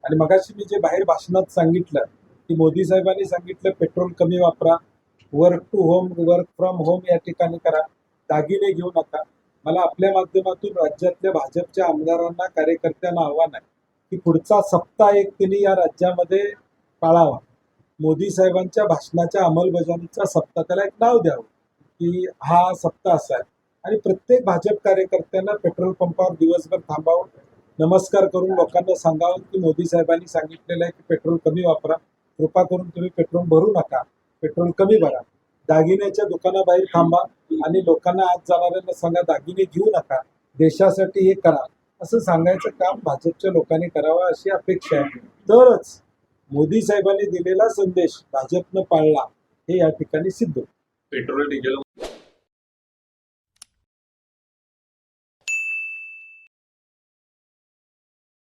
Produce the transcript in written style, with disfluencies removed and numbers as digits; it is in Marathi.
आणि मगाशी मी जे बाहेर भाषणात सांगितलं की मोदी साहेबांनी सांगितलं पेट्रोल कमी वापरा, work to home, work from home या ठिकाणी करा, दागिने घेऊ नका. मला आपल्या माध्यमातून राज्यातल्या भाजपच्या आमदारांना, कार्यकर्त्यांना आव्हान आहे की पुढचा सप्ताह एक त्यांनी या राज्यामध्ये पाळावा. मोदी साहेबांच्या भाषणाच्या अंमलबजावणीचा सप्ताह, त्याला एक नाव द्यावं की हा सप्ताह असा आहे. आणि प्रत्येक भाजप कार्यकर्त्यांना पेट्रोल पंपावर दिवसभर थांबावं, नमस्कार करून लोकांना सांगावं की मोदी साहेबांनी सांगितलेलं आहे की पेट्रोल कमी वापरा, कृपा करून तुम्ही पेट्रोल भरू नका, पेट्रोल कमी भरा. दागिन्याच्या दुकानाबाहेर थांबा आणि लोकांना आज जाणाऱ्यांना सांगा दागिने घेऊ नका, देशासाठी हे करा, असं सांगायचं काम भाजपच्या लोकांनी करावं अशी अपेक्षा आहे. तरच मोदी साहेबांनी दिलेला संदेश भाजपनं पाळला हे या ठिकाणी सिद्ध होईल. Petrol diesel